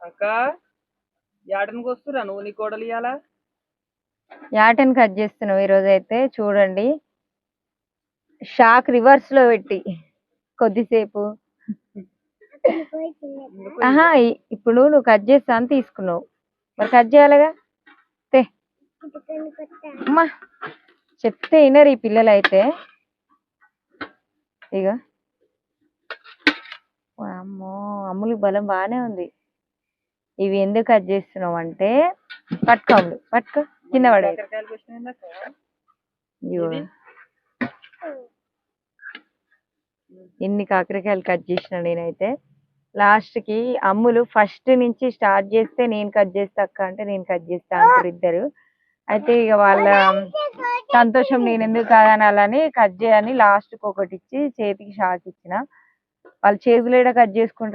అక్క యాటనికి వస్తురా నువ్వు నీ కోడలు ఇయ్యాల యాటని కట్ చేస్తున్నావు ఈరోజు అయితే చూడండి. షాక్ రివర్స్ లో పెట్టి కొద్దిసేపు ఆహా ఇప్పుడు నువ్వు కట్ చేస్తా అని తీసుకున్నావు, మరి కట్ చేయాలిగా. తే అమ్మా చెప్తే వినరు ఈ పిల్లలు అయితే. ఇక అమ్మో అమ్ములు బలం బాగానే ఉంది. ఇవి ఎందుకు కట్ చేస్తున్నావు అంటే పట్టుకో అమ్ములు, పట్టుకో కింద పడే. ఇన్ని కాకరకాయలు కట్ చేసిన నేనైతే. లాస్ట్ కి అమ్ములు ఫస్ట్ నుంచి స్టార్ట్ చేస్తే నేను కట్ చేస్తా అక్క అంటే నేను కట్ చేస్తా అంటారు ఇద్దరు. అయితే ఇక వాళ్ళ సంతోషం నేను ఎందుకు కాదనాలని కట్ చేయని లాస్ట్కి ఒకటి ఇచ్చి చేతికి షాక్ ఇచ్చిన. వాళ్ళు చేతులేడ కట్ చేసుకుంటారు.